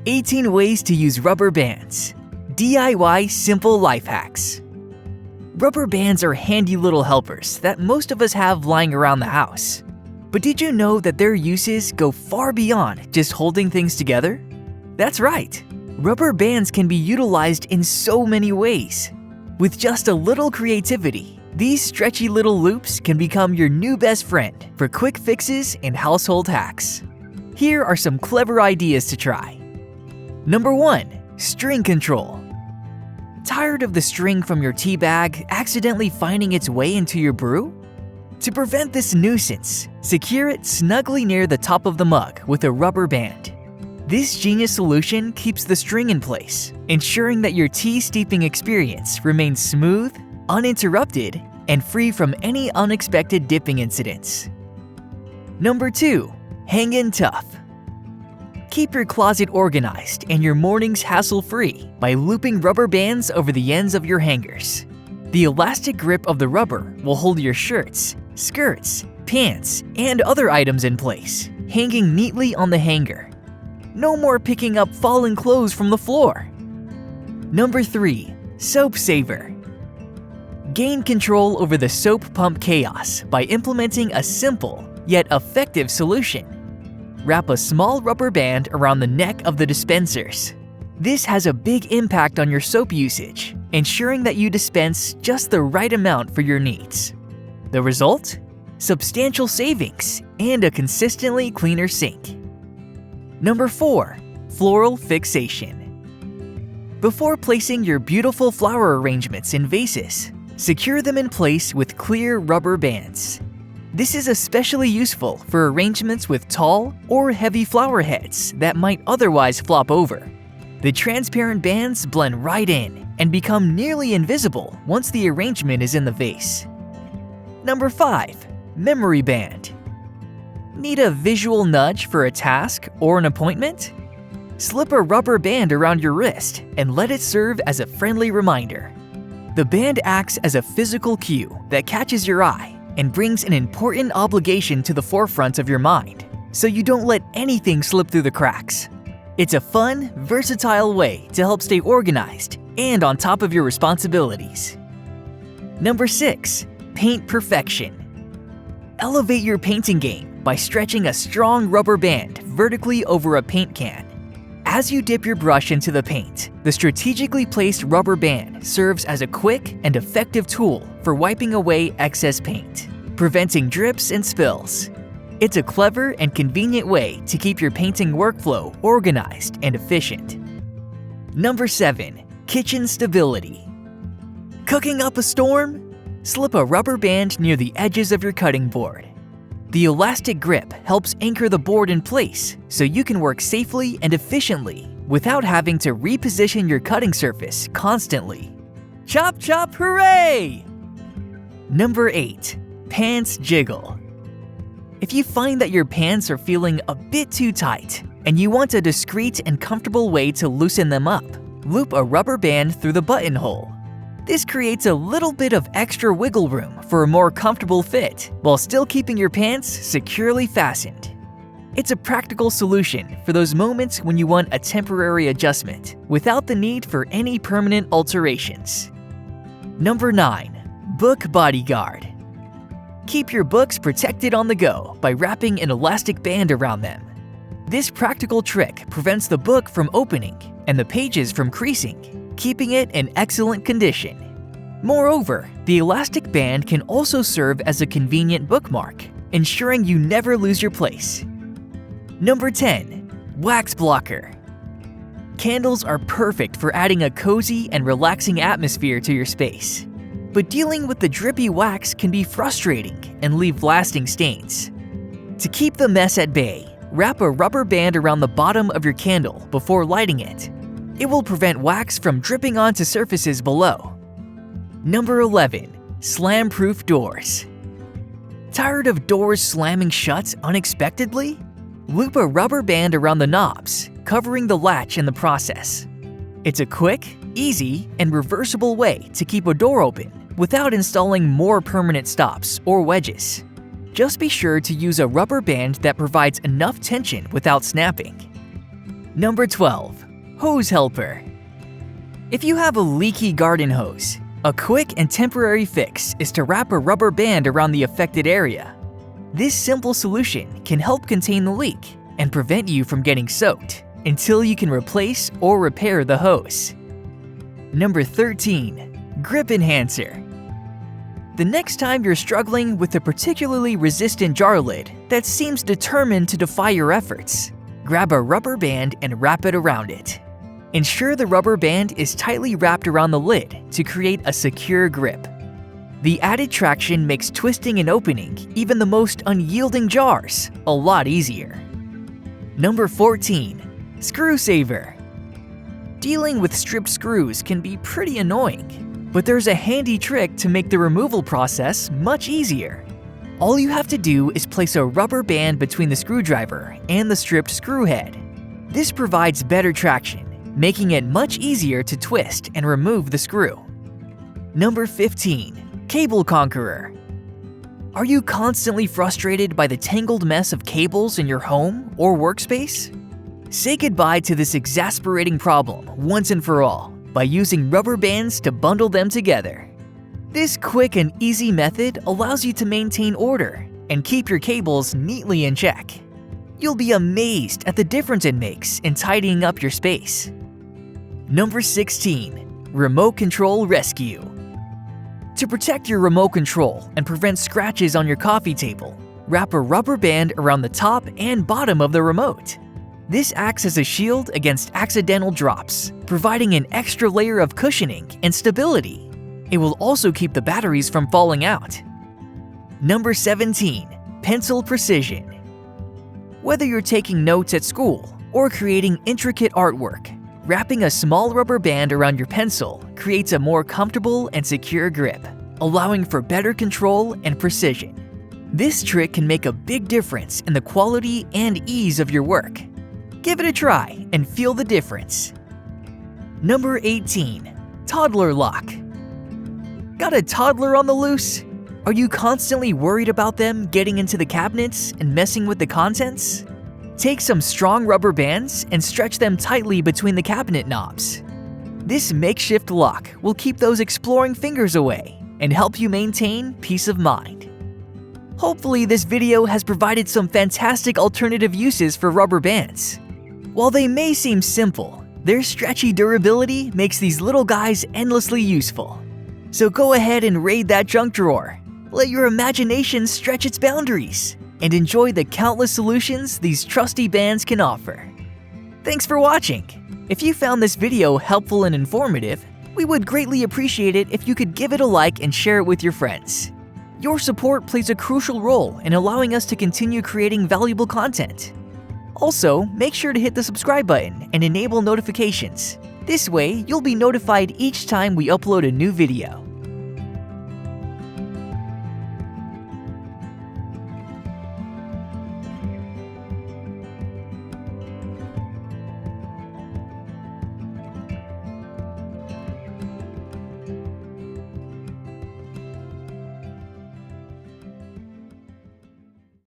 18 ways to use rubber bands. DIY simple life hacks. Rubber bands are handy little helpers that most of us have lying around the house. But did you know that their uses go far beyond just holding things together? That's right! Rubber bands can be utilized in so many ways. With just a little creativity, these stretchy little loops can become your new best friend for quick fixes and household hacks. Here are some clever ideas to try. Number 1. String control. Tired of the string from your tea bag accidentally finding its way into your brew? To prevent this nuisance, secure it snugly near the top of the mug with a rubber band. This genius solution keeps the string in place, ensuring that your tea steeping experience remains smooth, uninterrupted, and free from any unexpected dipping incidents. Number 2. Hang-in tough. Keep your closet organized and your mornings hassle-free by looping rubber bands over the ends of your hangers. The elastic grip of the rubber will hold your shirts, skirts, pants, and other items in place, hanging neatly on the hanger. No more picking up fallen clothes from the floor. Number 3. Soap saver. Gain control over the soap pump chaos by implementing a simple yet effective solution. Wrap a small rubber band around the neck of the dispensers. This has a big impact on your soap usage, ensuring that you dispense just the right amount for your needs. The result? Substantial savings and a consistently cleaner sink. Number 4. Floral fixation. Before placing your beautiful flower arrangements in vases, secure them in place with clear rubber bands. This is especially useful for arrangements with tall or heavy flower heads that might otherwise flop over. The transparent bands blend right in and become nearly invisible once the arrangement is in the vase. Number 5. Memory band. Need a visual nudge for a task or an appointment? Slip a rubber band around your wrist and let it serve as a friendly reminder. The band acts as a physical cue that catches your eye and brings an important obligation to the forefront of your mind, so you don't let anything slip through the cracks. It's a fun, versatile way to help stay organized and on top of your responsibilities. Number 6. Paint perfection. Elevate your painting game by stretching a strong rubber band vertically over a paint can. As you dip your brush into the paint, the strategically placed rubber band serves as a quick and effective tool for wiping away excess paint, preventing drips and spills. It's a clever and convenient way to keep your painting workflow organized and efficient. Number 7. Kitchen stability. Cooking up a storm? Slip a rubber band near the edges of your cutting board. The elastic grip helps anchor the board in place so you can work safely and efficiently without having to reposition your cutting surface constantly. Chop chop hooray! Number 8. Pants jiggle. If you find that your pants are feeling a bit too tight and you want a discreet and comfortable way to loosen them up, loop a rubber band through the buttonhole. This creates a little bit of extra wiggle room for a more comfortable fit while still keeping your pants securely fastened. It's a practical solution for those moments when you want a temporary adjustment without the need for any permanent alterations. Number 9. Book bodyguard. Keep your books protected on the go by wrapping an elastic band around them. This practical trick prevents the book from opening and the pages from creasing, keeping it in excellent condition. Moreover, the elastic band can also serve as a convenient bookmark, ensuring you never lose your place. Number 10. Wax blocker. Candles are perfect for adding a cozy and relaxing atmosphere to your space. But dealing with the drippy wax can be frustrating and leave lasting stains. To keep the mess at bay, wrap a rubber band around the bottom of your candle before lighting it. It will prevent wax from dripping onto surfaces below. Number 11. Slam-proof doors. Tired of doors slamming shut unexpectedly? Loop a rubber band around the knobs, covering the latch in the process. It's a quick, easy, and reversible way to keep a door open without installing more permanent stops or wedges. Just be sure to use a rubber band that provides enough tension without snapping. Number 12. Hose helper. If you have a leaky garden hose, a quick and temporary fix is to wrap a rubber band around the affected area. This simple solution can help contain the leak and prevent you from getting soaked until you can replace or repair the hose. Number 13. Grip enhancer. The next time you're struggling with a particularly resistant jar lid that seems determined to defy your efforts, grab a rubber band and wrap it around it. Ensure the rubber band is tightly wrapped around the lid to create a secure grip. The added traction makes twisting and opening even the most unyielding jars a lot easier. Number 14. Screw saver. Dealing with stripped screws can be pretty annoying, but there's a handy trick to make the removal process much easier. All you have to do is place a rubber band between the screwdriver and the stripped screw head. This provides better traction, making it much easier to twist and remove the screw. Number 15. Cable conqueror. Are you constantly frustrated by the tangled mess of cables in your home or workspace? Say goodbye to this exasperating problem once and for all by using rubber bands to bundle them together. This quick and easy method allows you to maintain order and keep your cables neatly in check. You'll be amazed at the difference it makes in tidying up your space. Number 16. Remote control rescue. To protect your remote control and prevent scratches on your coffee table, wrap a rubber band around the top and bottom of the remote. This acts as a shield against accidental drops, providing an extra layer of cushioning and stability. It will also keep the batteries from falling out. Number 17. Pencil precision. Whether you're taking notes at school or creating intricate artwork, wrapping a small rubber band around your pencil creates a more comfortable and secure grip, allowing for better control and precision. This trick can make a big difference in the quality and ease of your work. Give it a try and feel the difference. Number 18. Toddler lock. Got a toddler on the loose? Are you constantly worried about them getting into the cabinets and messing with the contents? Take some strong rubber bands and stretch them tightly between the cabinet knobs. This makeshift lock will keep those exploring fingers away and help you maintain peace of mind. Hopefully this video has provided some fantastic alternative uses for rubber bands. While they may seem simple, their stretchy durability makes these little guys endlessly useful. So go ahead and raid that junk drawer. Let your imagination stretch its boundaries and enjoy the countless solutions these trusty bands can offer. Thanks for watching! If you found this video helpful and informative, we would greatly appreciate it if you could give it a like and share it with your friends. Your support plays a crucial role in allowing us to continue creating valuable content. Also, make sure to hit the subscribe button and enable notifications. This way, you'll be notified each time we upload a new video.